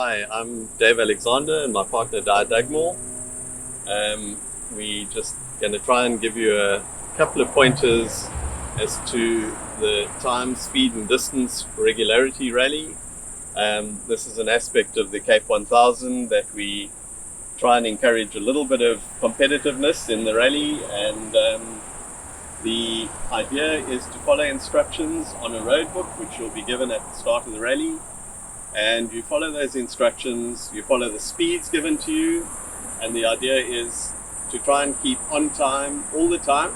Hi, I'm Dave Alexander and my partner Di Dugmore. We just going to try and give you a couple of pointers as to the time, speed and distance regularity rally. This is an aspect of the Cape 1000 that we try and encourage a little bit of competitiveness in the rally, and the idea is to follow instructions on a road book which you'll be given at the start of the rally, and you follow those instructions, you follow the speeds given to you, and the idea is to try and keep on time all the time,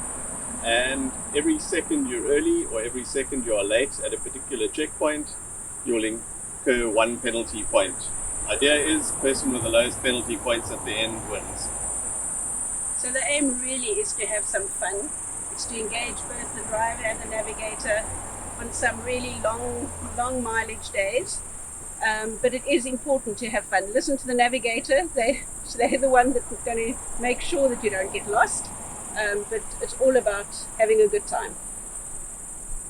and every second you're early or every second you are late at a particular checkpoint, you'll incur one penalty point. Idea is person with the lowest penalty points at the end wins. So the aim really is to have some fun. It's to engage both the driver and the navigator on some really long mileage days. But it is important to have fun. Listen to the navigator. They're the one that's going to make sure that you don't get lost. But it's all about having a good time.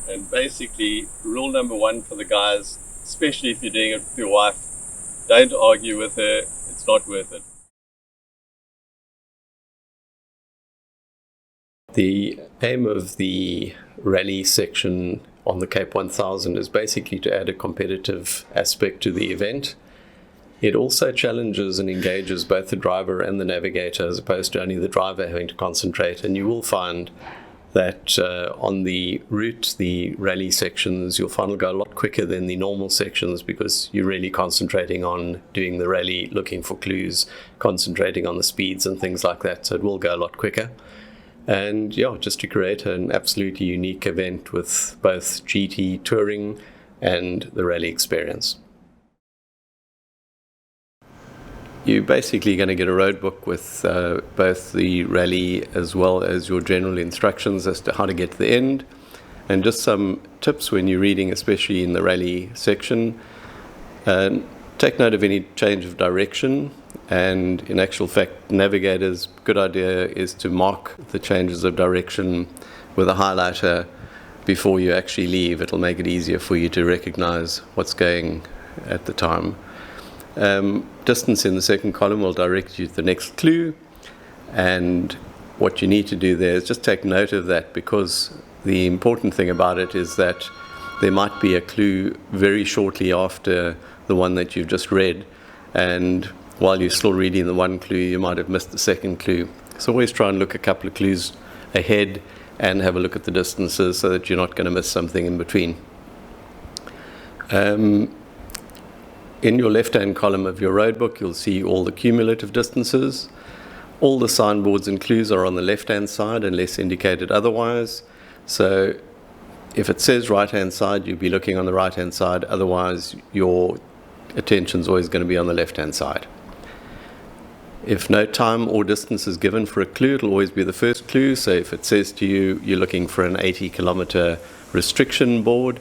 And basically, rule number one for the guys, especially if you're doing it with your wife, don't argue with her. It's not worth it. The aim of the rally section on the Cape 1000 is basically to add a competitive aspect to the event. It also challenges and engages both the driver and the navigator, as opposed to only the driver having to concentrate. And you will find that on the route, the rally sections, you'll find will go a lot quicker than the normal sections, because you're really concentrating on doing the rally, looking for clues, concentrating on the speeds and things like that. So it will go a lot quicker. And yeah, just to create an absolutely unique event with both GT touring and the rally experience. You're basically going to get a road book with both the rally as well as your general instructions as to how to get to the end, and just some tips when you're reading, especially in the rally section. Take note of any change of direction, and in actual fact, navigators, good idea is to mark the changes of direction with a highlighter before you actually leave. It'll make it easier for you to recognize what's going at the time. Distance in the second column will direct you to the next clue, and what you need to do there is just take note of that, because the important thing about it is that there might be a clue very shortly after the one that you've just read, and while you're still reading the one clue, you might have missed the second clue. So always try and look a couple of clues ahead and have a look at the distances so that you're not going to miss something in between. In your left-hand column of your road book, you'll see all the cumulative distances. All the signboards and clues are on the left-hand side unless indicated otherwise. So if it says right-hand side, you'll be looking on the right-hand side. Otherwise, your attention's always going to be on the left-hand side. If no time or distance is given for a clue, it'll always be the first clue. So if it says to you, you're looking for an 80-kilometer restriction board,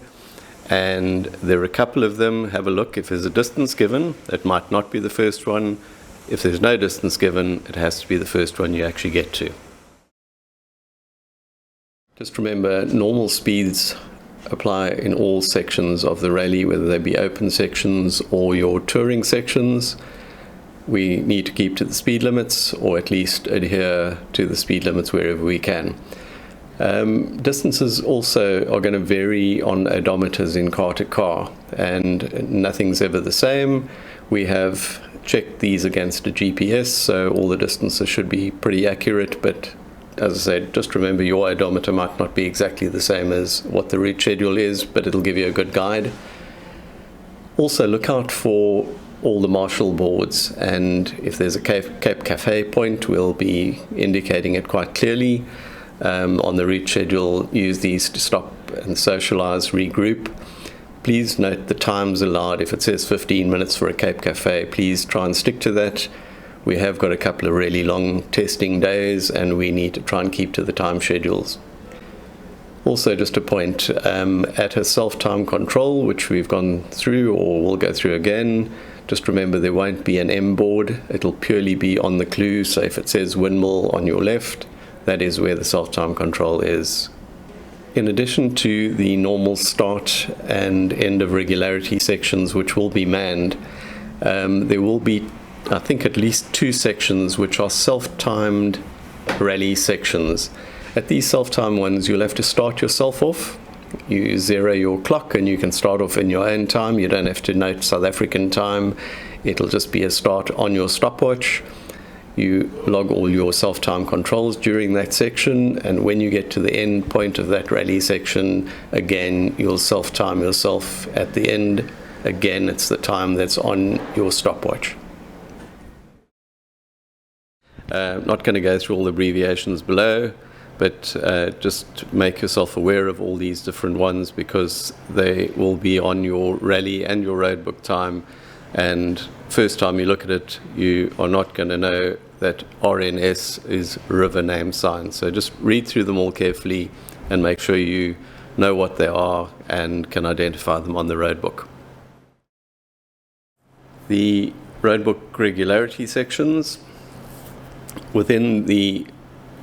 and there are a couple of them, have a look. If there's a distance given, it might not be the first one. If there's no distance given, it has to be the first one you actually get to. Just remember, normal speeds apply in all sections of the rally, whether they be open sections or your touring sections. We need to keep to the speed limits, or at least adhere to the speed limits wherever we can. Distances also are going to vary on odometers in car to car, and nothing's ever the same. We have checked these against a GPS, so all the distances should be pretty accurate, but as I said, just remember your odometer might not be exactly the same as what the route schedule is, but it'll give you a good guide. Also look out for all the marshal boards, and if there's a Cape Cafe point, we'll be indicating it quite clearly. On the route schedule, use these to stop and socialize, regroup. Please note the times allowed. If it says 15 minutes for a Cape Cafe, please try and stick to that. We have got a couple of really long testing days, and we need to try and keep to the time schedules. Also, just a point, at a self-time control, which we've gone through or will go through again, just remember there won't be an M board. It'll purely be on the clue. So if it says windmill on your left, that is where the self-time control is. In addition to the normal start and end of regularity sections, which will be manned, There will be, I think, at least 2 sections which are self-timed rally sections. At these self-timed ones, you'll have to start yourself off. You zero your clock and you can start off in your own time. You don't have to note South African time. It'll just be a start on your stopwatch. You log all your self-time controls during that section, and when you get to the end point of that rally section, again, you'll self-time yourself at the end. Again, it's the time that's on your stopwatch. Not going to go through all the abbreviations below, but just make yourself aware of all these different ones, because they will be on your rally and your roadbook time. And first time you look at it, you are not going to know that RNS is river name sign. So just read through them all carefully and make sure you know what they are and can identify them on the roadbook. The roadbook regularity sections. Within the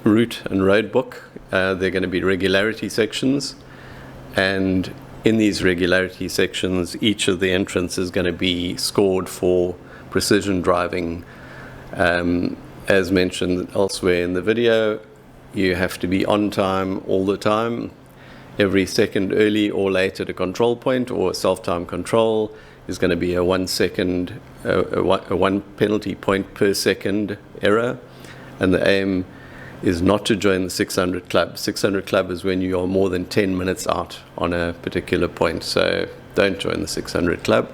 route and roadbook, they're going to be regularity sections, and in these regularity sections, each of the entrants is going to be scored for precision driving. As mentioned elsewhere in the video, you have to be on time all the time. Every second early or late at a control point or a self-time control is going to be a 1 second, a 1 penalty point per second error. And the aim is not to join the 600 club. 600 club is when you are more than 10 minutes out on a particular point. So don't join the 600 club.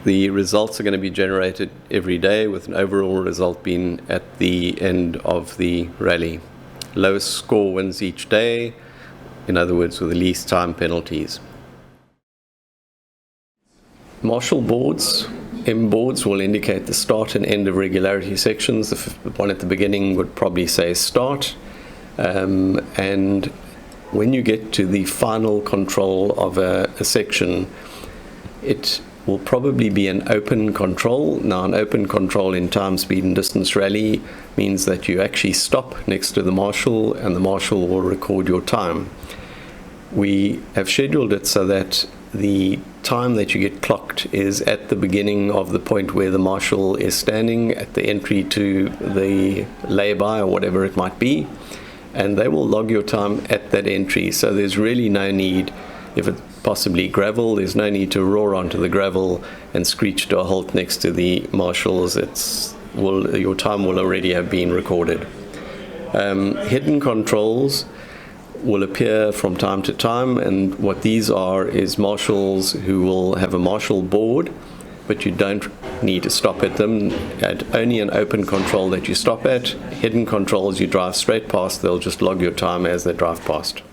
The results are going to be generated every day, with an overall result being at the end of the rally. Lowest score wins each day, in other words, with the least time penalties. Marshal boards, M boards, will indicate the start and end of regularity sections. The one at the beginning would probably say start. And when you get to the final control of a section, it will probably be an open control. Now, an open control in time, speed and distance rally means that you actually stop next to the marshal and the marshal will record your time. We have scheduled it so that the time that you get clocked is at the beginning of the point where the marshal is standing at the entry to the lay-by or whatever it might be, and they will log your time at that entry. So there's really no need, if it's possibly gravel, there's no need to roar onto the gravel and screech to a halt next to the marshals. Your time will already have been recorded. Hidden controls will appear from time to time, and what these are is marshals who will have a marshal board, but you don't need to stop at them. At only an open control that you stop at. Hidden controls you drive straight past, they'll just log your time as they drive past.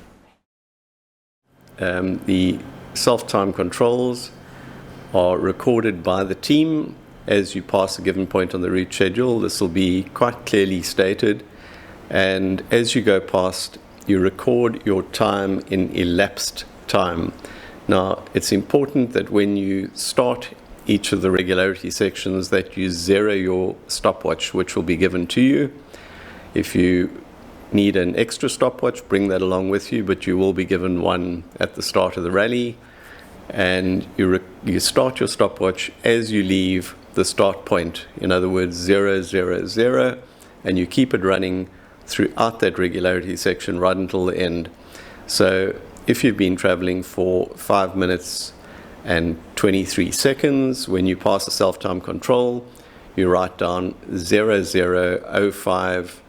The self-time controls are recorded by the team as you pass a given point on the route schedule. This will be quite clearly stated, and as you go past, you record your time in elapsed time. Now, it's important that when you start each of the regularity sections that you zero your stopwatch, which will be given to you. If you need an extra stopwatch, bring that along with you, but you will be given one at the start of the rally, and you start your stopwatch as you leave the start point. In other words, 0, 0, 0, and you keep it running throughout that regularity section right until the end. So if you've been traveling for 5 minutes and 23 seconds, when you pass the self-time control, you write down 0005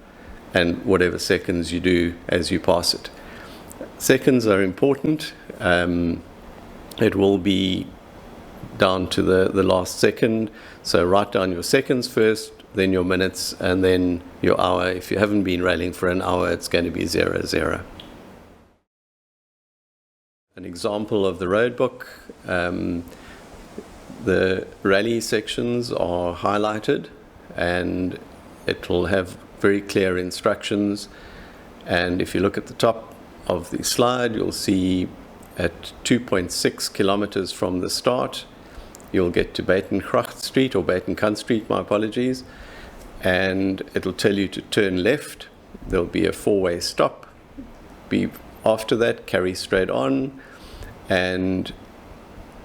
and whatever seconds you do as you pass it. Seconds are important. It will be down to the last second. So write down your seconds first, then your minutes, and then your hour. If you haven't been rallying for an hour, it's going to be 00. An example of the roadbook. The rally sections are highlighted, and it will have very clear instructions. And if you look at the top of the slide, you'll see at 2.6 kilometers from the start, you'll get to Buitengracht Street, or Buitenkant Street, my apologies, and it'll tell you to turn left. There'll be a four-way stop. After that, carry straight on, and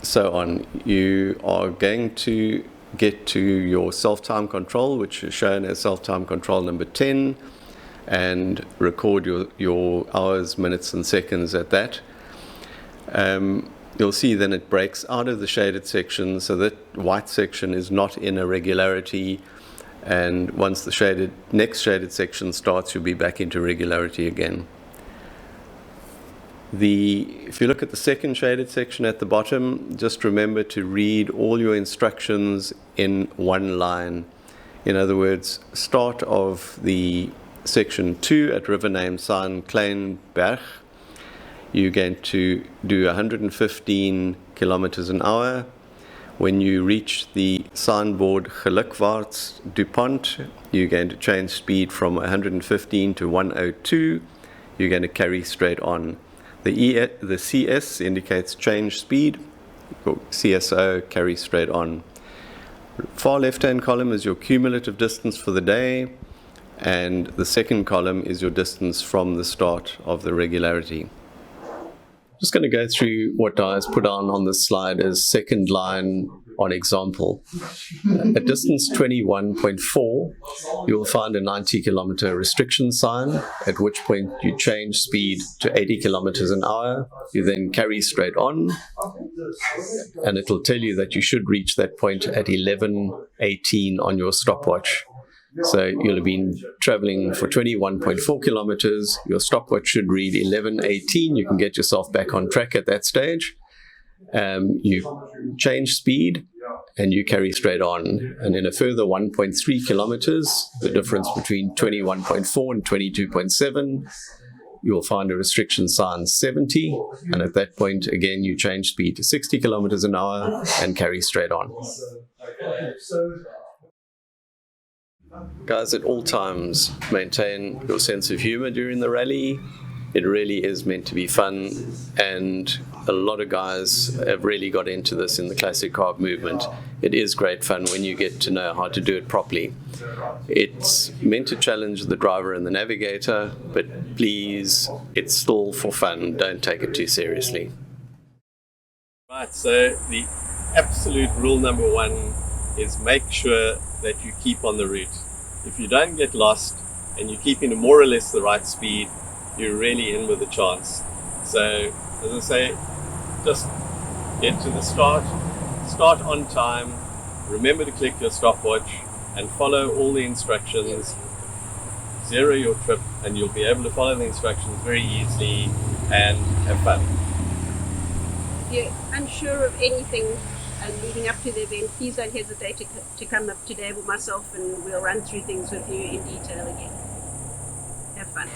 so on. You are going to get to your self-time control, which is shown as self-time control number 10, and record your hours, minutes and seconds at that. You'll see then it breaks out of the shaded section, so that white section is not in a regularity, and once the next shaded section starts, you'll be back into regularity again. If you look at the second shaded section at the bottom, just remember to read all your instructions in one line. In other words, start of the section 2 at river name sign Kleinberg, you're going to do 115 kilometers an hour. When you reach the signboard Gelukwaarts DuPont, you're going to change speed from 115 to 102. You're going to carry straight on. The CS indicates change speed. CSO, carry straight on. Far left-hand column is your cumulative distance for the day, and the second column is your distance from the start of the regularity. Just going to go through what Di's put on this slide as second line on example. At distance 21.4, you will find a 90 kilometer restriction sign, at which point you change speed to 80 kilometers an hour. You then carry straight on, and it will tell you that you should reach that point at 11:18 on your stopwatch. So you'll have been traveling for 21.4 kilometers. Your stopwatch should read 11:18. You can get yourself back on track at that stage. You change speed and you carry straight on. And in a further 1.3 kilometers, the difference between 21.4 and 22.7, you'll find a restriction sign 70. And at that point, again, you change speed to 60 kilometers an hour and carry straight on. Guys, at all times, maintain your sense of humor during the rally. It really is meant to be fun, and a lot of guys have really got into this in the classic carb movement. It is great fun when you get to know how to do it properly. It's meant to challenge the driver and the navigator, but please, it's still for fun. Don't take it too seriously. Right, so the absolute rule number 1 is make sure that you keep on the route. If you don't get lost and you keep in more or less the right speed, you're really in with a chance. So, as I say, just get to the start on time, remember to click your stopwatch and follow all the instructions, zero your trip, and you'll be able to follow the instructions very easily and have fun. If you're unsure of anything leading up to the event, please don't hesitate to come up today with myself and we'll run through things with you in detail again. Have fun.